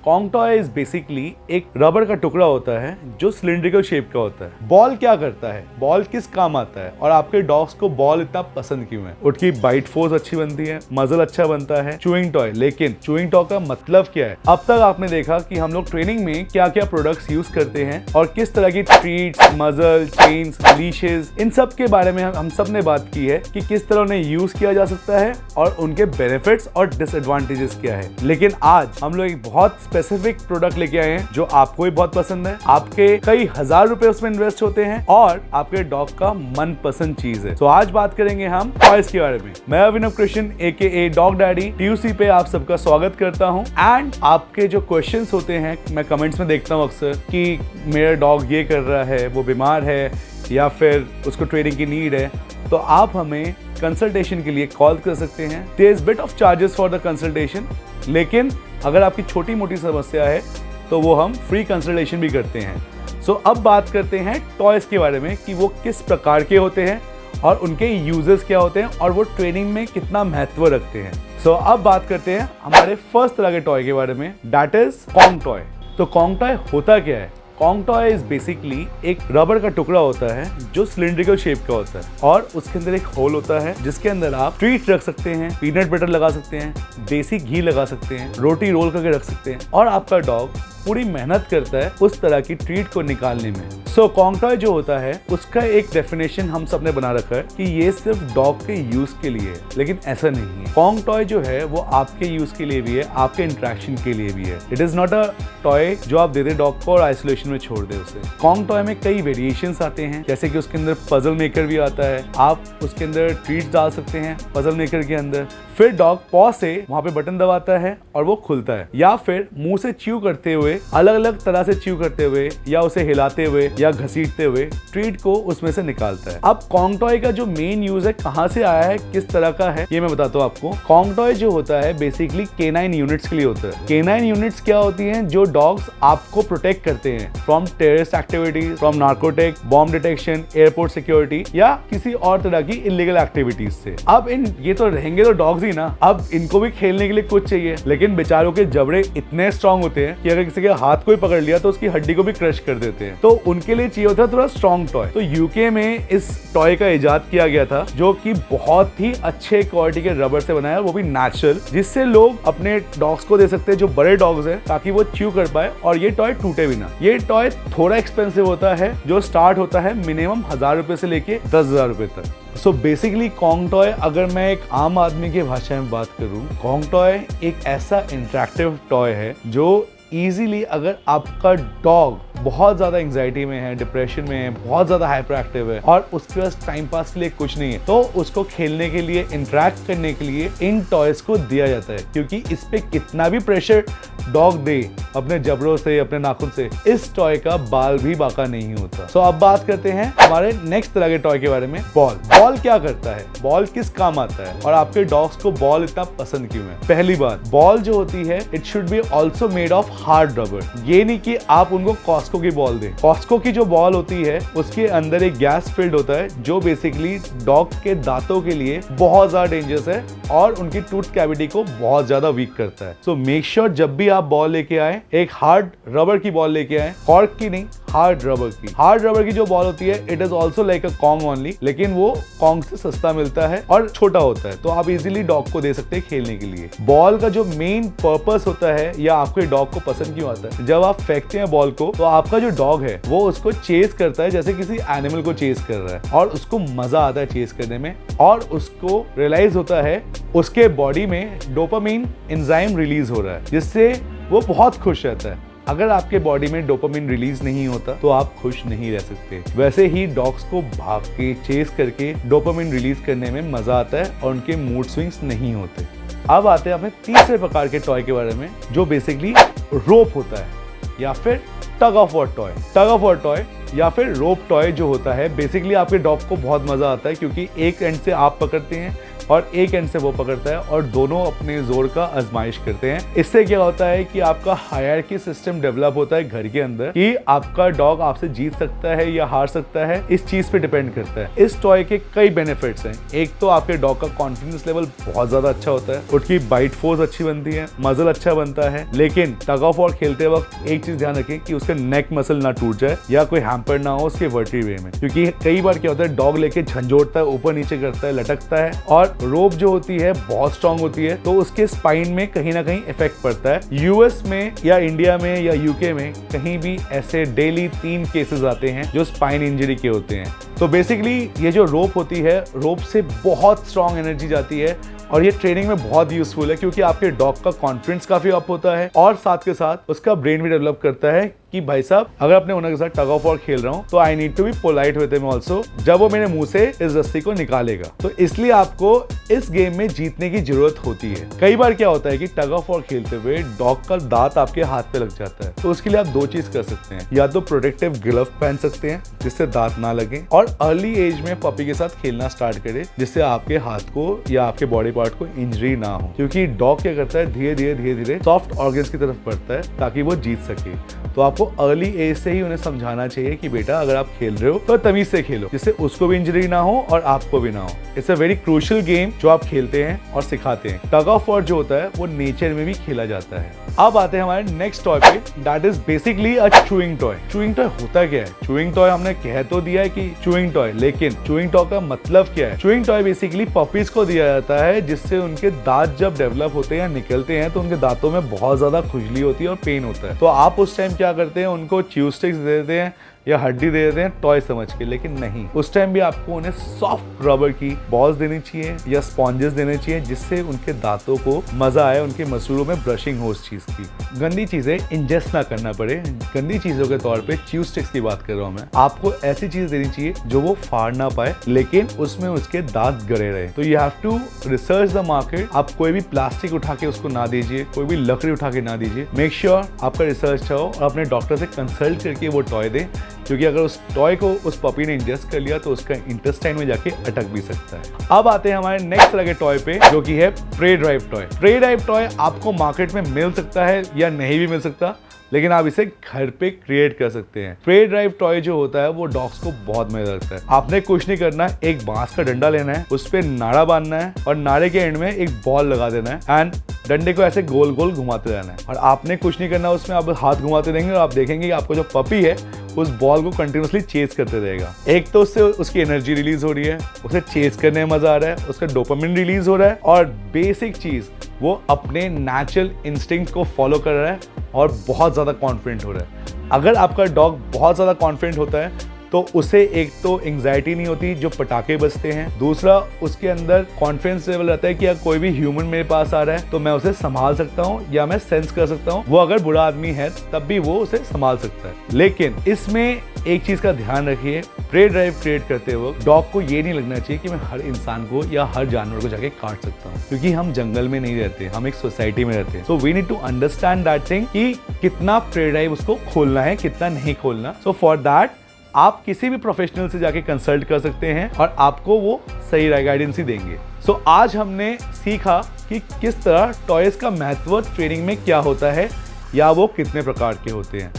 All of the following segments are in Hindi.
कॉन्ग टॉय इज बेसिकली एक रबर का टुकड़ा होता है जो सिलिंड्रिकल शेप का होता है। बॉल क्या करता है, बॉल किस काम आता है और आपके डॉग्स को बॉल इतना पसंद क्यों है? उसकी बाइट फोर्स अच्छी बनती है, मजल अच्छा बनता है। चूइंग टॉय, लेकिन चूइंग टॉय का मतलब क्या है? अब तक आपने देखा कि हम लोग ट्रेनिंग में क्या क्या प्रोडक्ट्स यूज करते हैं और किस तरह की ट्रीट्स, मजल, चेन्स, लीशेस, इन सब के बारे में हम सब ने बात की है कि किस तरह उन्हें यूज किया जा सकता है और उनके बेनिफिट्स और डिसएडवांटेजेस क्या है। लेकिन आज हम लोग एक बहुत स्पेसिफिक प्रोडक्ट लेके आए हैं जो आपको भी बहुत पसंद है, आपके कई हजार रुपए उसमें इन्वेस्ट होते हैं और आपके डॉग का मनपसंद चीज है। तो आज बात करेंगे हम टॉयज के बारे में। मैं Abhinav Krishna AKA dog daddy TUC पे आप सबका स्वागत करता हूं। एंड आपके जो क्वेश्चंस होते हैं मैं कमेंट्स में देखता हूं अक्सर कि मेरा डॉग ये कर रहा है, वो बीमार है या फिर उसको ट्रेनिंग की नीड है, तो आप हमें कंसल्टेशन के लिए कॉल कर सकते हैं। There is bit of charges for the consultation, लेकिन अगर आपकी छोटी मोटी समस्या है तो वो हम फ्री कंसल्टेशन भी करते हैं। सो अब बात करते हैं टॉयज के बारे में कि वो किस प्रकार के होते हैं और उनके यूजेस क्या होते हैं और वो ट्रेनिंग में कितना महत्व रखते हैं। सो अब बात करते हैं हमारे फर्स्ट तरह के टॉय के बारे में, दैट इज कॉन्ग टॉय। तो कॉन्ग टॉय होता क्या है? कॉन्ग टॉय इज बेसिकली एक रबर का टुकड़ा होता है जो सिलिंड्रिकल शेप का होता है और उसके अंदर एक होल होता है जिसके अंदर आप ट्रीट रख सकते हैं, पीनट बटर लगा सकते हैं, देसी घी लगा सकते हैं, रोटी रोल करके रख सकते हैं और आपका डॉग पूरी मेहनत करता है उस तरह की ट्रीट को निकालने में। सो कॉन्ग टॉय जो होता है उसका एक डेफिनेशन हम सब ने बना रखा है कि ये सिर्फ डॉग के यूज के लिए है, लेकिन ऐसा नहीं है। कॉन्ग टॉय जो है वो आपके यूज के लिए भी है, आपके इंटरेक्शन के लिए भी है। It is not a toy जो आप दे दे डॉग को और आइसोलेशन में छोड़ दे उसे। कॉन्ग टॉय में कई वेरिएशंस आते हैं, जैसे कि उसके अंदर पजल मेकर भी आता है, आप उसके अंदर ट्रीट डाल सकते हैं पजल मेकर के अंदर, फिर डॉग पॉ से वहां पे बटन दबाता है और वो खुलता है, या फिर मुंह से च्यू करते हुए, अलग अलग तरह से च्यू करते हुए या उसे हिलाते हुए या घसीटते हुए ट्रीट को उसमें से निकालता है। अब कॉन्ग टॉय का जो मेन यूज है, कहां से आया है, किस तरह का है, ये मैं बताता हूँ आपको। कॉन्ग टॉय जो होता है बेसिकली K9 यूनिट्स के लिए होता है। K9 यूनिट्स क्या होती हैं? जो डॉग्स आपको प्रोटेक्ट करते हैं from terrorist activities, from narcotic, bomb detection, airport security या किसी और तरह की इलीगल एक्टिविटीज से। अब ये तो रहेंगे तो डॉग्स ही ना, अब इनको भी खेलने के लिए कुछ चाहिए, लेकिन बेचारों के जबड़े इतने स्ट्रांग होते हैं कि अगर किसी के हाथ को ही पकड़ लिया तो उसकी हड्डी को भी क्रश कर देते हैं। तो उनके लिए चाहिए होता है थोड़ा स्ट्रांग टॉय। तो यूके में इस टॉय का इजाद किया गया था जो कि बहुत ही अच्छे क्वालिटी के रबर से बनाया है, वो भी नेचुरल, जिससे लोग अपने डॉग्स को दे सकते हैं जो बड़े डॉग्स हैं, ताकि वो च्यू कर पाए और ये टॉय टूटे भी ना। ये टॉय थोड़ा एक्सपेंसिव होता है, जो स्टार्ट होता है मिनिमम 1000 रुपए से लेके 10,000 रुपए तक। सो बेसिकली कॉन्ग टॉय, अगर मैं एक आम आदमी की भाषा में बात करूं, कॉन्ग टॉय एक ऐसा इंटरेक्टिव टॉय है जो इजीली, अगर आपका डॉग बहुत ज्यादा एंजाइटी में है, डिप्रेशन में है, बहुत ज्यादा हाइपर एक्टिव है और उसके पास टाइम पास के लिए कुछ नहीं है, तो उसको खेलने के लिए, इंटरेक्ट करने के लिए इन टॉयज को दिया जाता है, क्योंकि इस पे कितना भी प्रेशर डॉग दे अपने जबड़ों से, अपने नाखून से, इस टॉय का बाल भी बाका नहीं होता। सो अब बात करते हैं हमारे नेक्स्ट तरह के टॉय के बारे में, बॉल। बॉल क्या करता है, बॉल किस काम आता है और आपके डॉग्स को बॉल इतना पसंद क्यों है? पहली बात, बॉल जो होती है it should be also made of hard rubber. ये नहीं कि आप उनको कॉस्को की बॉल दें। कॉस्को की जो बॉल होती है उसके अंदर एक गैस फील्ड होता है जो बेसिकली डॉग के दांतों के लिए बहुत ज्यादा डेंजरस है और उनकी टूथ कैविटी को बहुत ज्यादा वीक करता है। सो मेक श्योर जब भी आप बॉल लेके आए, एक हार्ड रबर की बॉल लेके आए, कॉर्क की नहीं, हार्ड रबर की। हार्ड रबर की जो बॉल होती है it is also like a Kong only, लेकिन वो कॉन्ग से सस्ता मिलता है और छोटा होता है, तो आप इजीली डॉग को दे सकते हैं खेलने के लिए। बॉल का जो मेन पर्पस होता है या आपके डॉग को पसंद क्यों आता है, जब आप फेंकते हैं बॉल को तो आपका जो डॉग है वो उसको चेस करता है जैसे किसी एनिमल को चेस कर रहा है और उसको मजा आता है चेस करने में और उसको रियलाइज होता है उसके बॉडी में डोपामिन एंजाइम रिलीज हो रहा है जिससे वो बहुत खुश रहता है। अगर आपके बॉडी में डोपामिन रिलीज नहीं होता तो आप खुश नहीं रह सकते। वैसे ही डॉग्स को भाग के चेस करके डोपामिन रिलीज करने में मजा आता है और उनके मूड स्विंग्स नहीं होते। अब आते हैं अपने तीसरे प्रकार के टॉय के बारे में जो बेसिकली रोप होता है या फिर tug of war toy. Tug of war toy या फिर रोप टॉय जो होता है बेसिकली आपके डॉग को बहुत मजा आता है क्योंकि एक एंड से आप पकड़ते हैं और एक एंड से वो पकड़ता है और दोनों अपने जोर का आजमाइश करते हैं। इससे क्या होता है कि आपका हायरार्की सिस्टम डेवलप होता है घर के अंदर कि आपका डॉग आपसे जीत सकता है या हार सकता है, इस चीज पे डिपेंड करता है। इस टॉय के कई बेनिफिट्स हैं। एक तो आपके डॉग का कॉन्फिडेंस लेवल बहुत ज्यादा अच्छा होता है, उसकी बाइट फोर्स अच्छी बनती है, मसल अच्छा बनता है। लेकिन टग ऑफ वॉर खेलते वक्त एक चीज ध्यान रखें कि उसके नेक मसल ना टूट जाए या कोई हैम्पर ना हो उसके वर्टिब्रे में, क्योंकि कई बार क्या होता है डॉग लेके झंझोड़ता है, ऊपर नीचे करता है, लटकता है और रोप जो होती है बहुत स्ट्रांग होती है, तो उसके स्पाइन में कहीं ना कहीं इफेक्ट पड़ता है। यूएस में या इंडिया में या यूके में कहीं भी ऐसे डेली 3 केसेस आते हैं जो स्पाइन इंजरी के होते हैं। तो बेसिकली ये जो रोप होती है, रोप से बहुत स्ट्रांग एनर्जी जाती है और ये ट्रेनिंग में बहुत यूजफुल है, क्योंकि आपके डॉग का कॉन्फिडेंस काफी अप होता है और साथ के साथ उसका ब्रेन भी डेवलप करता है कि भाई साहब अगर अपने ओनर के साथ टग ऑफ वॉर खेल रहा हूं तो I need to be polite with him also, जब वो मेरे मुंह से इस रस्सी को निकालेगा। तो इसलिए आपको इस गेम में जीतने की जरूरत होती है। कई बार क्या होता है कि टग ऑफ वॉर खेलते हुए डॉग का दांत आपके हाथ पे लग जाता है, तो उसके लिए आप 2 चीज कर सकते हैं। या तो प्रोटेक्टिव ग्लव पहन सकते हैं जिससे दांत ना लगे, और अर्ली एज में पपी के साथ खेलना स्टार्ट करें जिससे आपके हाथ को या आपके बॉडी पार्ट को इंजरी ना हो, क्योंकि डॉग क्या करता है धीरे धीरे सॉफ्ट ऑर्गन्स की तरफ बढ़ता है ताकि वो जीत सके। तो आपको अर्ली एज से ही उन्हें समझाना चाहिए कि बेटा अगर आप खेल रहे हो तो तमीज से खेलो, जिससे उसको भी इंजरी ना हो और आपको भी ना हो। It's a very crucial game जो आप खेलते हैं और सिखाते हैं। टग ऑफ वॉर जो होता है वो नेचर में भी खेला जाता है। अब आते हैं हमारे नेक्स्ट टॉय पे, that is basically a chewing toy. Chewing toy होता क्या है? चूइंग टॉय हमने कह तो दिया है कि चूइंग टॉय, लेकिन चूइंग टॉय का मतलब क्या है? चूइंग टॉय बेसिकली पपीज को दिया जाता है जिससे उनके दांत जब डेवलप होते हैं या निकलते हैं तो उनके दांतों में बहुत ज्यादा खुजली होती है और पेन होता है। तो आप उस टाइम क्या करते हैं, उनको च्यू स्टिक्स दे देते हैं या हड्डी दे देते हैं टॉय समझ के, लेकिन नहीं, उस टाइम भी आपको उन्हें सॉफ्ट रबर की बॉल्स देनी चाहिए या स्पॉन्जेस देने चाहिए जिससे उनके दांतों को मजा आए, उनके मसूड़ों में ब्रशिंग हो उस चीज की। गंदी चीजें इंजेस्ट ना करना पड़े। गंदी चीजों के तौर पे च्यू स्टिक्स की बात कर रहा हूं मैं। आपको ऐसी चीज देनी चाहिए जो वो फाड़ ना पाए लेकिन उसमें उसके दांत गड़े रहे। तो you have to research the market. आप कोई भी प्लास्टिक उठा के उसको ना दीजिए, कोई भी लकड़ी उठा के ना दीजिए। मेक श्योर आपका रिसर्च हो और अपने डॉक्टर से कंसल्ट करके वो टॉय दें, क्योंकि अगर उस टॉय को उस पपी ने इंजेस्ट कर लिया तो उसका इंटेस्टाइन में जाके अटक भी सकता है। अब आते हैं हमारे नेक्स्ट तरह के टॉय पे जो कि है prey drive toy. Prey drive toy आपको मार्केट में मिल सकता है या नहीं भी मिल सकता, लेकिन आप इसे घर पे क्रिएट कर सकते हैं। प्रे ड्राइव टॉय जो होता है वो डॉग्स को बहुत मजा लगता है। आपने कुछ नहीं करना है, एक बांस का डंडा लेना है, उस पे नाड़ा बांधना है और नाड़े के एंड में एक बॉल लगा देना है एंड डंडे को ऐसे गोल गोल घुमाते रहना है। और आपने कुछ नहीं करना, उसमें आप हाथ घुमाते रहेंगे और आप देखेंगे कि आपको जो पपी है उस बॉल को कंटिन्यूसली चेज करते रहेगा। एक तो उससे उसकी एनर्जी रिलीज हो रही है, उसे चेज करने में मजा आ रहा है, उसका डोपामिन रिलीज हो रहा है और बेसिक चीज वो अपने नेचुरल इंस्टिंक्ट को फॉलो कर रहा है और बहुत ज्यादा कॉन्फिडेंट हो रहा है। अगर आपका डॉग बहुत ज्यादा कॉन्फिडेंट होता है तो उसे एक तो एंग्जाइटी नहीं होती जो पटाखे बजते हैं, दूसरा उसके अंदर कॉन्फिडेंस लेवल रहता है कि अगर कोई भी ह्यूमन मेरे पास आ रहा है तो मैं उसे संभाल सकता हूँ या मैं सेंस कर सकता हूँ। वो अगर बुरा आदमी है तब भी वो उसे संभाल सकता है। लेकिन इसमें एक चीज का ध्यान रखिए, प्रे ड्राइव क्रिएट करते वक्त डॉग को ये नहीं लगना चाहिए कि मैं हर इंसान को या हर जानवर को जाके काट सकता हूँ, क्योंकि हम जंगल में नहीं रहते, हम एक सोसाइटी में रहते हैं। So we need to understand that thing कि कितना प्रे ड्राइव उसको खोलना है, कितना नहीं खोलना। सो फॉर दैट आप किसी भी प्रोफेशनल से जाके कंसल्ट कर सकते हैं और आपको वो सही गाइडेंस ही देंगे। सो आज हमने सीखा कि किस तरह टॉयज का महत्व ट्रेनिंग में क्या होता है या वो कितने प्रकार के होते हैं।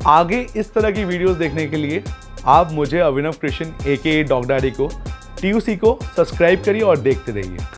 आगे इस तरह की वीडियोस देखने के लिए आप मुझे अभिनव कृष्ण AKA डॉग डैडी को TUC को सब्सक्राइब करिए और देखते रहिए।